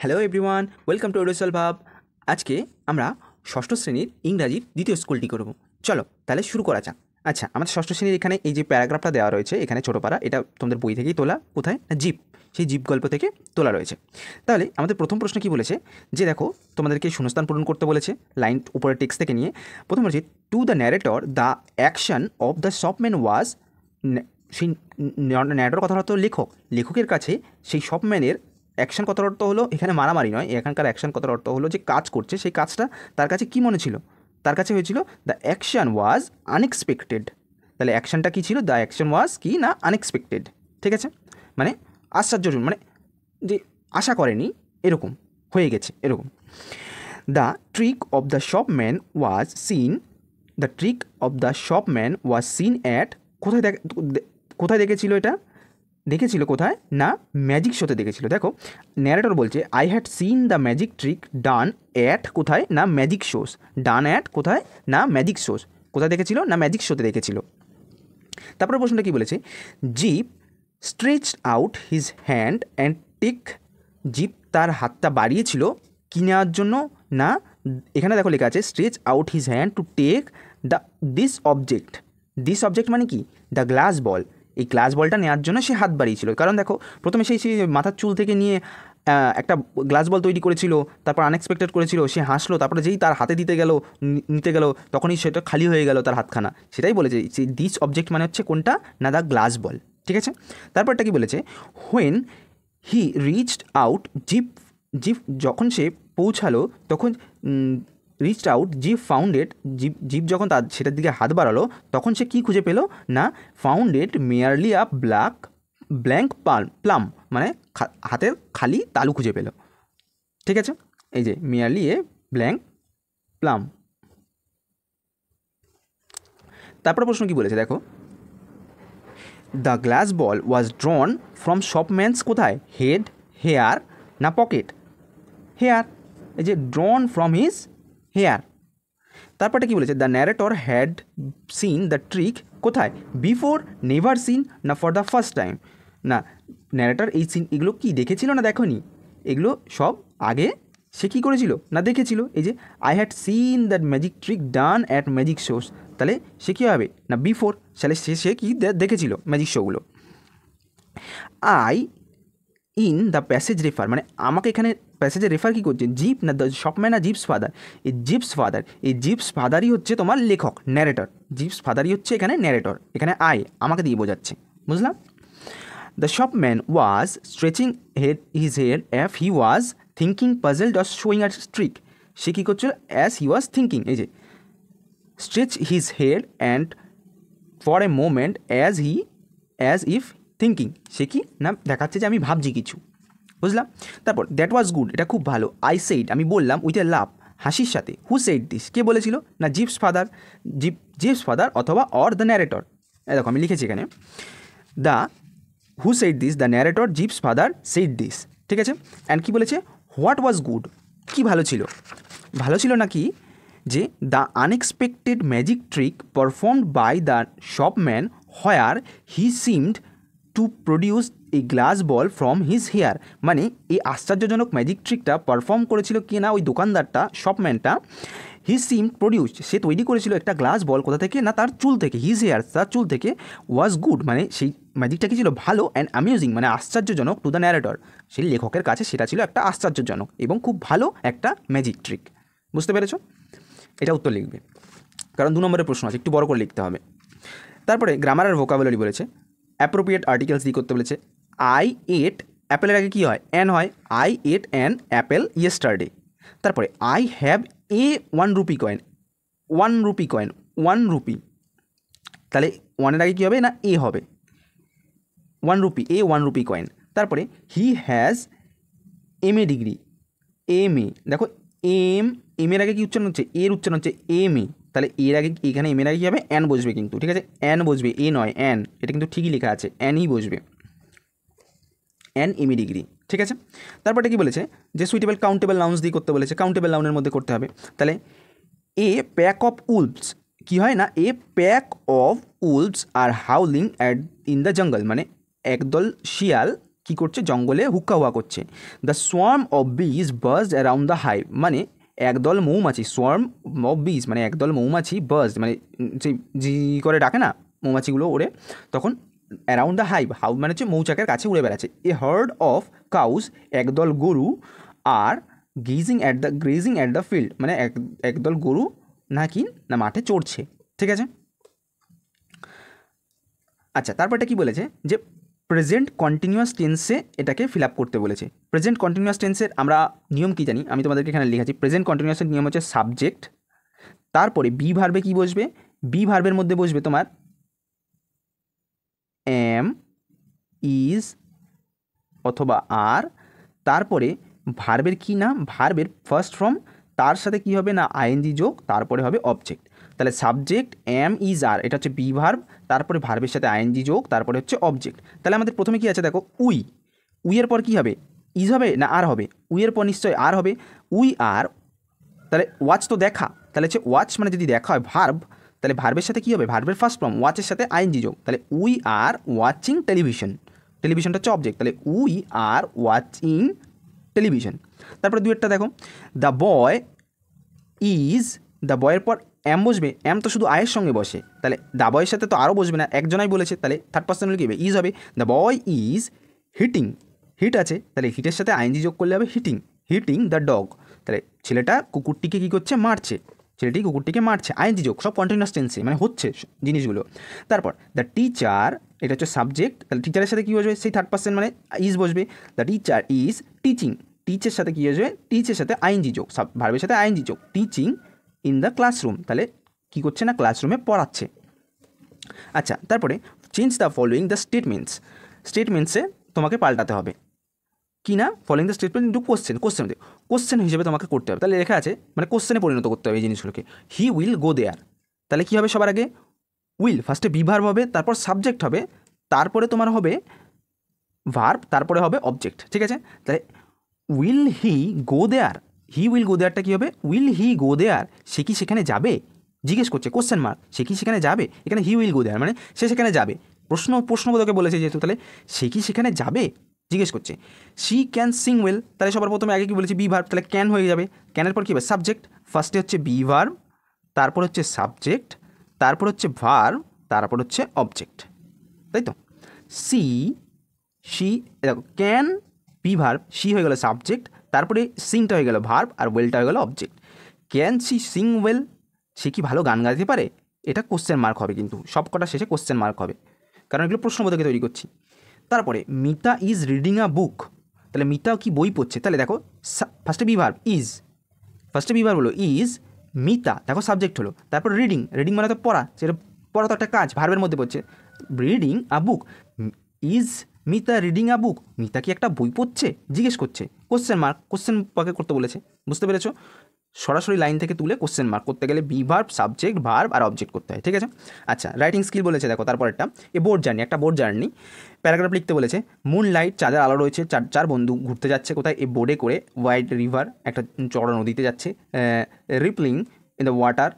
Hello everyone, welcome to অডিওসল ভাব। আজকে আমরা ষষ্ঠ শ্রেণীর ইংরাজির দ্বিতীয় স্কুলটি করব। চলো তাহলে শুরু করা যাক। আচ্ছা, আমাদের ষষ্ঠ শ্রেণীর এখানে এই যে প্যারাগ্রাফটা দেওয়া রয়েছে, এখানে ছোটো পারা, এটা তোমাদের বই থেকেই তোলা। কোথায় না জিপ, সেই জিপ গল্প থেকে তোলা রয়েছে। তাহলে আমাদের প্রথম প্রশ্ন কি বলেছে, যে দেখো তোমাদেরকে শূন্যস্থান পূরণ করতে বলেছে লাইন উপরের টেক্সট থেকে নিয়ে। প্রথম বলেছে, to the narrator the action of the shopman was, সেই ন্যারেটর কথার অর্থ লেখক, লেখকের কাছে সেই শপম্যানের অ্যাকশন কথার অর্থ হলো এখানে মারামারি নয়, এখানকার অ্যাকশন কথার অর্থ হলো যে কাজ করছে, সেই কাজটা তার কাছে কী মনে ছিল, তার কাছে হয়েছিল দ্য অ্যাকশন ওয়াজ আনএক্সপেক্টেড। তাহলে অ্যাকশনটা কী ছিল, দ্য অ্যাকশন ওয়াজ কি না আনএক্সপেক্টেড, ঠিক আছে, মানে আশ্চর্যজনক, মানে যে আশা করেনি এরকম হয়ে গেছে এরকম। The trick of the shopman was seen, the trick of the shopman was seen at, কোথায় দেখেছিল এটা, দেখেছিল কোথায় না ম্যাজিক শোতে দেখেছিল। দেখো ন্যারেটর বলছে I had seen the magic trick done at, কোথায় না ম্যাজিক শোস, ডান অ্যাট কোথায় না ম্যাজিক শোস, কোথায় দেখেছিল না ম্যাজিক শোতে দেখেছিল। তারপরে প্রশ্নটা কী বলেছে, Jip stretched out his hand and take, Jip তার হাতটা বাড়িয়েছিল কী নেওয়ার জন্য না, এখানে দেখো লেখা আছে stretch out his hand to take the this object, this object মানে কি, দ্য গ্লাস বল, এই গ্লাস বলটা নেওয়ার জন্য সে হাত বাড়িয়েছিল। কারণ দেখো প্রথমে সেই মাথার চুল থেকে নিয়ে একটা গ্লাস বল তৈরি করেছিল, তারপর আনএক্সপেক্টেড করেছিল, সে হাসলো, তারপরে যেই তার হাতে নিতে গেল তখনই সেটা খালি হয়ে গেল তার হাতখানা, সেটাই বলেছে সেই দিস অবজেক্ট মানে হচ্ছে কোনটা না দ্য গ্লাস বল, ঠিক আছে। তারপরটা কি বলেছে, when he reached out, Jip Jip যখন সে পৌঁছালো তখন, reached out Jip founded, Jip যখন তার সেটার দিকে হাত বাড়ালো তখন সে কী খুঁজে পেলো না ফাউন্ডেড মেয়ারলি আ ব্ল্যাঙ্ক প্লাম, মানে হাতের খালি তালু খুঁজে পেল, ঠিক আছে, এই যে মেয়ারলি এ ব্ল্যাঙ্ক প্লাম। তারপর প্রশ্ন কি বলেছে দেখো, the glass ball was drawn from shopman's, কোথায় হেড, হেয়ার না পকেট, হেয়ার, এই যে ড্রন ফ্রম হিজ হেয়ার। তারপরটা কী বলেছে, the narrator had seen the trick, কোথায় বিফোর, নেভার সিন না ফর দ্য ফার্স্ট টাইম, না ন্যারেটর এই সিন এগুলো কি দেখেছিল না দেখোনি, এগুলো সব আগে সে কী করেছিল না দেখেছিল। এই যে I had seen that magic trick done at magic shows, তাহলে সে কী হবে না বিফোর, তাহলে সে কি দেখেছিল ম্যাজিক শোগুলো। I in the passage refer, মানে আমাকে এখানে প্যাসেজে রেফার কী করছে, জিপ না দ্য শপম্যান না জিপস ফাদার, এই জিপস ফাদার, এই জিপস ফাদারই হচ্ছে তোমার লেখক ন্যারেটর, জিপস ফাদারই হচ্ছে এখানে ন্যারেটর, এখানে আই আমাকে দিয়ে বোঝাচ্ছে, বুঝলাম। The shopman was stretching his head as if he was thinking puzzled or showing আর ট্রিক, সে কী করছিল অ্যাজ হি ওয়াজ থিঙ্কিং, এই যে stretch his head and for a moment as if thinking, সে কি না দেখাচ্ছে যে আমি ভাবছি কিছু, বুঝলাম। তারপর দ্যাট ওয়াজ গুড, এটা খুব ভালো, আই সেইড আমি বললাম, উইথ এ লাভ হাসির সাথে, হু সেইড দিস কে বলেছিল না জিপস ফাদার, জিপস ফাদার অথবা অর দ্য ন্যারেটর, দেখো আমি লিখেছি এখানে the who said this, the narrator jeeps father said this, ঠিক আছে। অ্যান্ড কী বলেছে, হোয়াট ওয়াজ গুড, কী ভালো ছিল, ভালো ছিল নাকি যে the unexpected magic trick performed by the shopman where he seemed to produce a glass ball from his hair, মানে এই আশ্চর্যজনক ম্যাজিক ট্রিকটা পারফর্ম করেছিল কি না ওই দোকানদারটা, শপম্যানটা, হি সিম প্রডিউস সে তৈরি করেছিল একটা গ্লাস বল কোথা থেকে না তার চুল থেকে, হিজ হেয়ার তার চুল থেকে, ওয়াজ গুড মানে সেই ম্যাজিকটা কি ছিল ভালো, অ্যান্ড অ্যামিউজিং মানে আশ্চর্যজনক, টু দ্য ন্যারেটর সেই লেখকের কাছে সেটা ছিল একটা আশ্চর্যজনক এবং খুব ভালো একটা ম্যাজিক ট্রিক, বুঝতে পেরেছ। এটা উত্তর লিখবে, কারণ 2 নম্বরের প্রশ্ন আছে, একটু বড় করে লিখতে হবে। তারপরে গ্রামার আর ভোকাবুলারি বলেছে, অ্যাপ্রোপ্রিয়েট আর্টিকেলস দিয়ে করতে বলেছে, আই এট, অ্যাপেলের আগে কী হয় অ্যান হয়, I ate an apple yesterday. তারপরে I have a 1 rupee coin, 1 rupee coin, 1 rupee, তাহলে 1-এর আগে কী হবে না এ হবে, 1 রুপি, এ 1 রুপি কয়েন। তারপরে he has M A degree, M A, দেখো এর আগে কী উচ্চারণ হচ্ছে, এর উচ্চারণ হচ্ছে এম এ, তাহলে এর আগে এখানে এম এর আগে কী হবে অ্যান বসবে কিন্তু, ঠিক আছে, অ্যান বসবে, এ নয় অ্যান, এটা কিন্তু ঠিকই লেখা আছে অ্যানই বসবে, অ্যান এম এ ডিগ্রি, ঠিক আছে। তারপরে কি বলেছে যে সুইটেবল কাউন্টেবল নাউন্স দিয়ে করতে বলেছে, কাউন্টেবল নাউনের মধ্যে করতে হবে, তাহলে এ প্যাক অফ উলভস কী হয় না, a pack of wolves are howling at in the jungle, মানে একদল শিয়াল কী করছে, জঙ্গলে হুক্কা হুয়া করছে। দ্য সোয়ার্ম অফ বিজ বার্জড অ্যারাউন্ড দ্য হাইভ, মানে একদল মৌমাছি, সোয়ার্ম অফ বিজ মানে একদল মৌমাছি, বার্জড মানে যে জি করে ডাকে না মৌমাছিগুলো ওড়ে, তখন অ্যারাউন্ড দ্য হাইভ, হাউ মানে হচ্ছে মৌচাকের কাছে উড়ে বেড়াচ্ছে। এ হার্ড অফ কাউস, একদল গরু, আর গ্রেজিং অ্যাট দ্য ফিল্ড, মানে একদল গরু নাকি না মাঠে চড়ছে, ঠিক আছে। আচ্ছা, তারপরটা কি বলেছে যে প্রেজেন্ট কন্টিনিউয়াস টেন্সে এটাকে ফিল আপ করতে বলেছে। প্রেজেন্ট কন্টিনিউয়াস টেন্সের আমরা নিয়ম কি জানি, আমি তোমাদেরকে এখানে লিখেছি। প্রেজেন্ট কন্টিনিউয়াসের নিয়ম হচ্ছে সাবজেক্ট, তারপরে বি ভার্বে কি বসবে, বি ভার্বের মধ্যে বসবে তোমার এম, ইজ অথবা আর, তারপরে ভার্বের কি না, ভার্বের ফার্স্ট ফর্ম, তার সাথে কি হবে না আইএনজি যোগ, তারপরে হবে অবজেক্ট। তাহলে সাবজেক্ট এম ইজ আর, এটা হচ্ছে বি ভার্ব, তারপরে ভার্বের সাথে আইএনজি যোগ, তারপরে হচ্ছে অবজেক্ট। তাহলে আমাদের প্রথমে কি আছে দেখো, উইয়ের পর কি হবে, ইজ হবে না আর হবে, উইয়ের পর নিশ্চয়ই আর হবে, উই আর, তাহলে ওয়াচ তো দেখা, তাহলে হচ্ছে ওয়াচ মানে যদি দেখা হয় ভার্ব, তাহলে ভার্বের সাথে কী হবে, ভার্বের ফার্স্ট ফর্ম, ওয়াচের সাথে আইএনজি যোগ, তাহলে উই আর ওয়াচিং টেলিভিশন, টেলিভিশনটা হচ্ছে অবজেক্ট, তাহলে উই আর ওয়াচিং টেলিভিশন। তারপরে দুয়েরটা দেখো, দ্য বয় ইজ, দ্য বয়ের পর এম বসবে, এম তো শুধু আয়ের সঙ্গে বসে, তাহলে দ্য বয়ের সাথে তো আরও বসবে না, একজনাই বলেছে, তাহলে থার্ড পার্সন হলে কী হবে, ইজ হবে। The boy is hitting, hit আছে, তাহলে হিটের সাথে আইএনজি যোগ করলে হবে হিটিং দ্য ডগ, তাহলে ছেলেটা কুকুরটিকে কী করছে, মারছে, ছেলেটি কুকুরটিকে মারছে, আইএনজি যোগ, সব কন্টিনিউয়াস টেন্সে মানে হচ্ছে জিনিসগুলো। তারপর দ্য টিচার, এটা হচ্ছে সাবজেক্ট, তাহলে টিচারের সাথে কী বসবে, সেই থার্ড পার্সন মানে ইজ বসবে। দ্য টিচার ইজ টিচিং, টিচের সাথে কী আসবে, টিচের সাথে আইএনজি যোগ, ভার্বের সাথে আইএনজি যোগ, টিচিং ইন দ্য ক্লাসরুম, তাহলে কী করছে না ক্লাসরুমে পড়াচ্ছে। আচ্ছা, তারপরে চেঞ্জ দ্য ফলোয়িং দ্য স্টেটমেন্টসে তোমাকে পাল্টাতে হবে কি না, following the statement into question হিসেবে তোমাকে করতে হবে। তাহলে লেখা আছে মানে কোশ্চেনে পরিণত করতে হবে এই জিনিসগুলোকে। হি উইল গো দেয়ার, তাহলে কী হবে, সবার আগে উইল, ফার্স্টে বি ভার্ব হবে, তারপর সাবজেক্ট হবে, তারপরে তোমার হবে ভার্ব, তারপরে হবে অবজেক্ট, ঠিক আছে। তাহলে will he go there, he will go দেয়ারটা কী হবে, উইল হি গো দেয়ার, সে কি সেখানে যাবে, জিজ্ঞেস করছে কোশ্চেন মার্ক, সে কি সেখানে যাবে, এখানে হি উইল গো দেয়ার মানে সে সেখানে যাবে, প্রশ্নবোধকে বলেছে যেহেতু, তাহলে সে কি সেখানে যাবে জিজ্ঞেস করছে। শি ক্যান সিং ওয়েল, তাহলে সবার প্রথমে আগে কি বলেছি বি ভার্ব, তাহলে ক্যান হয়ে যাবে, ক্যানের পর কী হবে সাবজেক্ট, ফার্স্টে হচ্ছে বি ভার্ব, তারপর হচ্ছে সাবজেক্ট, তারপর হচ্ছে ভার্ব, তারপর হচ্ছে অবজেক্ট, তাই তো। শি দেখো ক্যান বি ভার্ব, শি হয়ে গেল সাবজেক্ট, তারপরে সিংটা হয়ে গেল ভার্ব, আর ওয়েলটা হয়ে গেল object. Can she sing well, সে কি ভালো গান গাইতে পারে, এটা কোশ্চেন মার্ক হবে, কিন্তু সব কটা শেষে কোশ্চেন মার্ক হবে, কারণ এগুলো প্রশ্নবোধকে তৈরি করছি। তারপরে মিতা ইজ রিডিং আ বুক, তাহলে মিতা কি বই পড়ছে, তাহলে দেখো ফার্স্টে বি ভার্ব ইজ, ফার্স্টে বি ভার্ব হলো ইজ, মিতা দেখো সাবজেক্ট হলো, তারপর রিডিং মানে তো পড়া, সেটা পড়া তো একটা কাজ, ভার্বের মধ্যে পড়ছে, reading a book, is Mita reading a book, Mita কি একটা বই পড়ছে জিজ্ঞেস করছে, কোশ্চেন মার্ক, কোশ্চেন পাকে করতে বলেছে, বুঝতে পেরেছো। সরাসরি লাইন থেকে তুলে কোশ্চেন মার্ক করতে গেলে বি ভার্ব, সাবজেক্ট, ভার্ব আর অবজেক্ট করতে হয়, ঠিক আছে। আচ্ছা, রাইটিং স্কিল বলেছে দেখো, তারপর একটা বোর্ড জার্নি, প্যারাগ্রাফ লিখতে বলেছে। মুন লাইট, চাঁদের আলো রয়েছে, চার বন্ধু ঘুরতে যাচ্ছে কোথায়, এ বোর্ডে করে, হোয়াইট রিভার, একটা চড়া নদীতে যাচ্ছে, rippling in the water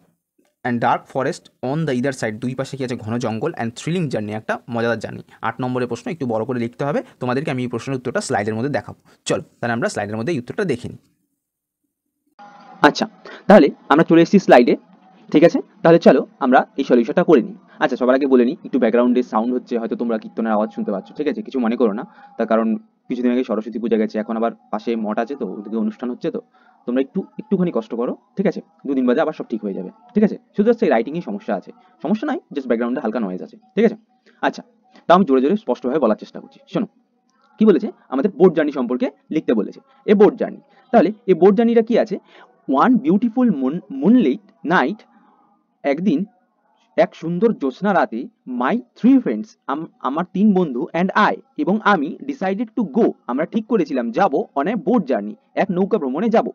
and dark forest on the either side, দুই পাশে কি আছে ঘন জঙ্গল, অ্যান্ড থ্রিলিং জার্নি, একটা মজাদার জার্নি। 8 নম্বরের প্রশ্ন, একটু বড় করে লিখতে হবে, তোমাদেরকে আমি এই প্রশ্নের উত্তরটা স্লাইডের মধ্যে দেখাবো। চলো তাহলে আমরা স্লাইডের মধ্যে এই উত্তরটা দেখে নিই। আচ্ছা, তাহলে আমরা চলে এসেছি স্লাইডে, ঠিক আছে। তাহলে চলো আমরা এই সলিউশনটা করে নিই। আচ্ছা, সবার আগে বলে নিই, একটু ব্যাকগ্রাউন্ডে সাউন্ড হচ্ছে, হয়তো তোমরা কীর্তনের আওয়াজ শুনতে পাচ্ছ, ঠিক আছে, কিছু মনে করো না, তার কারণ কিছুদিন আগে সরস্বতী পূজা গেছে, এখন আবার পাশে মঠ আছে, তো ওদিকে অনুষ্ঠান হচ্ছে, তো তোমরা একটুখানি কষ্ট করো, ঠিক আছে, 2 দিন বাদে আবার সব ঠিক হয়ে যাবে, ঠিক আছে। শুধু জাস্ট এই রাইটিংয়ে সমস্যা আছে, সমস্যা নাই, জাস্ট ব্যাকগ্রাউন্ডে হালকা নয়েজ আছে, ঠিক আছে। আচ্ছা, তাও আমি জোরে জোরে স্পষ্টভাবে বলার চেষ্টা করছি, শোনো কি বলেছে, আমাদের বোট জার্নি সম্পর্কে লিখতে বলেছে। এ বোট জার্নি, তাহলে এই বোট জার্নিটা কি আছে, ওয়ান বিউটিফুল মুনলাইট নাইট, একদিন এক সুন্দর জ্যোৎস্না রাতে, মাই 3 ফ্রেন্ডস, আমার 3 বন্ধু অ্যান্ড আই, এবং আমি, ডিসাইডেড টু গো, আমরা ঠিক করেছিলাম যাব, অন এ বোট জার্নি, এক নৌকা ভ্রমণে যাব।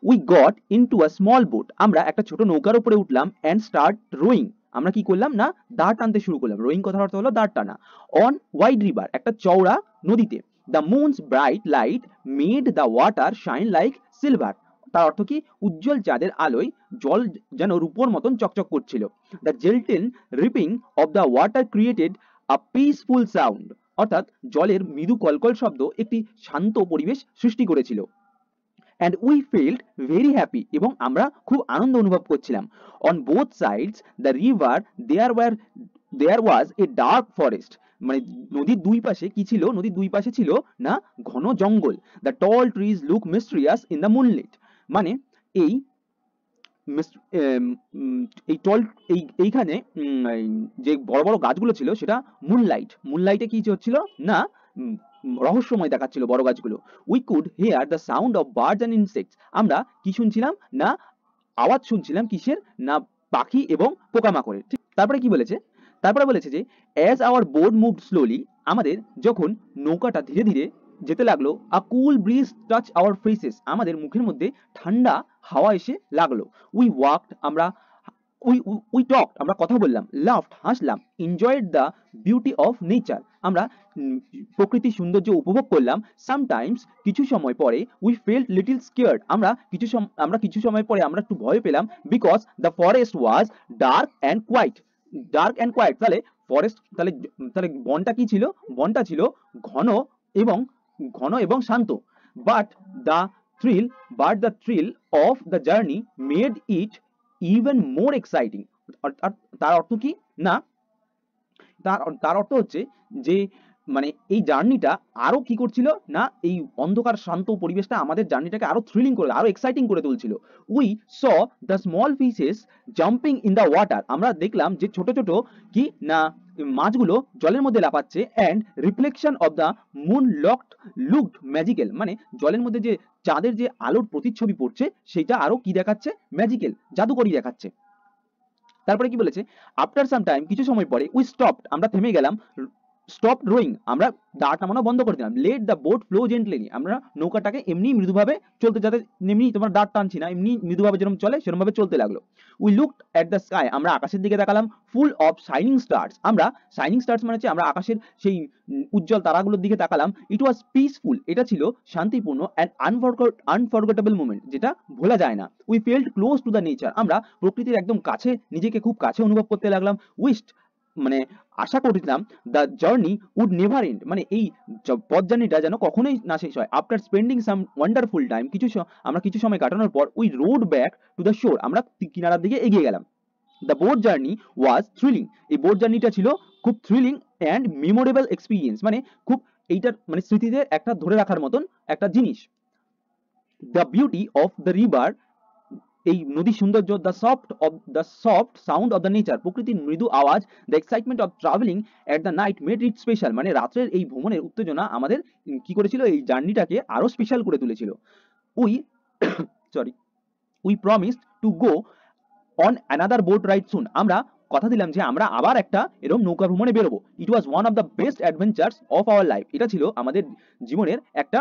We got into a small boat, আমরা একটা ছোট নৌকার উপরে উঠলাম, অ্যান্ড স্টার্ট রোয়িং, আমরা কি করলাম না দাঁড় টানতে শুরু করলাম, রোয়িং কথার অর্থ হলো দাঁড় টানা, অন ওয়াইড রিভার, একটা চওড়া নদীতে। The moons bright light made the water shine like silver, তার অর্থ কি, উজ্জ্বল চাঁদের আলোয় জল যেন রূপোর মতন চকচক করছিল। The gentle reaping of the water created a peaceful sound, অর্থাৎ জলের মৃদু কলকল শব্দ একটি শান্ত পরিবেশ সৃষ্টি করেছিল। And we felt very happy, এবং আমরা খুব আনন্দ অনুভব করছিলাম। On both sides the river there was a dark forest, মানে নদীর দুই পাশে কি ছিল, নদীর দুই পাশে ছিল না ঘন জঙ্গল। The tall trees look mysterious in the moonlight, মানে এই এইখানে যে বড় বড় গাছগুলো ছিল সেটা মুনলাইটে কি হচ্ছিল না রহস্যময় দেখাচ্ছিল বড় গাছগুলো। We could hear the sound of birds and insects, আমরা কি শুনছিলাম না আওয়াজ শুনছিলাম কিসের না পাখি এবং পোকামাকড়ের। ঠিক তারপরে কি বলেছে, তারপরে বলেছে যে as our boat moved slowly, আমাদের যখন নৌকাটা ধীরে ধীরে যেতে লাগলো, a cool breeze touch our faces, আমাদের মুখের মধ্যে ঠান্ডা হাওয়া এসে লাগলো। উই ওয়াকড, আমরা উই টকড, আমরা কথা বললাম, লাফড, হাসলাম, enjoyed the beauty of nature, আমরা প্রকৃতির সৌন্দর্য উপভোগ করলাম। সামটাইমস, কিছু সময় পরে, উই ফেল্ট লিটল স্কেয়ার্ড, আমরা কিছু সময় পরে আমরা একটু ভয় পেলাম। Because the forest was dark and quiet, তাহলে ফরেস্ট তাহলে বনটা কি ছিল, বনটা ছিল ঘন এবং শান্ত। But the thrill of the journey made it even more exciting, তার অর্থ কি না, তার অর্থ হচ্ছে যে মানে এই জার্নিটা আরো কি করছিল না, এই অন্ধকার শান্ত পরিবেশটা আমাদের জার্নিটাকে আরো থ্রিলিং করে, আরো এক্সাইটিং করে তুলছিল। We saw the small fishes jumping in the water, আমরা দেখলাম যে ছোট ছোট কি না মাছগুলো জলের মধ্যে লাফাচ্ছে। And reflection of the moon looked magical, মানে জলের মধ্যে যে চাঁদের যে আলোর প্রতিচ্ছবি পড়ছে সেটা আরো কি দেখাচ্ছে, ম্যাজিক্যাল, জাদুকরী দেখাচ্ছে। তারপরে কি বলেছে, আফটার সাম টাইম, কিছু সময় পরে, উই স্টপড, আমরা থেমে গেলাম, স্টপ রোয়িং, আমরা দাঁড় নামানো বন্ধ করে দিলাম। Let the boat flow gently, আমরা নৌকাটাকে এমনি মৃদুভাবে চলতে, যাতে এমনি তোমার দাঁড় টানছি না, এমনি মৃদুভাবে যেরকম চলে সেরকম ভাবে চলতে লাগলো। We looked at the sky, আমরা আকাশের দিকে তাকালাম, ফুল অফ শাইনিং স্টার্স, আমরা শাইনিং স্টার্স মানে হচ্ছে আমরা আকাশের সেই উজ্জ্বল তারাগুলোর দিকে তাকালাম। ইট ওয়াজ পিসফুল, এটা ছিল শান্তিপূর্ণ, অ্যান্ড আনফরগেটেবল মোমেন্ট, যেটা ভোলা যায় না। We felt close to the nature, আমরা প্রকৃতির একদম কাছে, নিজেকে খুব কাছে অনুভব করতে লাগলাম। উইস্ট, মানে আশা করছিলাম, the journey would never end, মানে এই পথ জার্নিটা যেন কখনোই না শেষ হয়। After spending some wonderful time, আমরা কিছু সময় কাটানোর পর, we rode back to the shore, আমরা কিনারার দিকে এগিয়ে গেলাম। The boat journey was thrilling, এই বোট জার্নিটা ছিল খুব থ্রিলিং অ্যান্ড মেমোরেবল এক্সপিরিয়েন্স, মানে খুব এইটার মানে স্মৃতিতে একটা ধরে রাখার মতন একটা জিনিস। The beauty of the river, এই নদীর সৌন্দর্য, the soft sound of the nature, প্রকৃতির মৃদু আওয়াজ, the excitement of travelling at the night made it special, মানে রাত্রের এই ভ্রমণের উত্তেজনা আমাদের কি করেছিল, এই জার্নিটাকে আরো স্পেশাল করে তুলেছিল। We we promised to go on another boat ride soon, আমরা কথা দিলাম যে আমরা আবার একটা এরকম নৌকা ভ্রমণে বেরোবো। It was one of the best adventures of our life, এটা ছিল আমাদের জীবনের একটা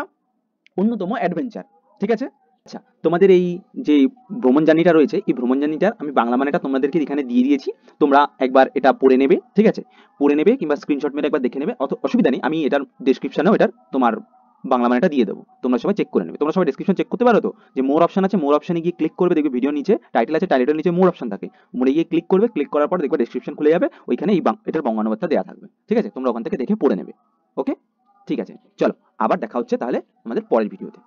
অন্যতম অ্যাডভেঞ্চার। ঠিক আছে, আচ্ছা তোমাদের এই যে ভ্রমণ জার্নিটা রয়েছে, এই ভ্রমণ জার্নিটার আমি বাংলা মানেটা তোমাদেরকে এখানে দিয়ে দিয়েছি, তোমরা একবার এটা পড়ে নেবে। ঠিক আছে, পড়ে নেবে কিংবা স্ক্রিনশট মেরে একবার দেখে নেবে, অসুবিধা নেই, আমি এটার ডেসক্রিপশনেও এটার তোমার বাংলা মানেটা দিয়ে দেবো, তোমরা সবাই চেক করে নেবে। তোমরা সবাই ডেসক্রিপশন চেক করতে পারো তো, যে মোর অপশন আছে, মোর অপশনে গিয়ে ক্লিক করবে, দেখবে ভিডিও নিচে টাইটেল আছে, টাইটেলের নিচে মোর অপশন থাকে, মোড়ে গিয়ে ক্লিক করবে, ক্লিক করার পর দেখবে ডেসক্রিপশন খুলে যাবে, ওইখানে এটার বঙ্গানুবাদটা দেওয়া থাকবে। ঠিক আছে, তোমরা ওখান থেকে দেখে পড়ে নেবে। ওকে, ঠিক আছে, চলো আবার দেখা হচ্ছে তাহলে আমাদের পরের ভিডিওতে।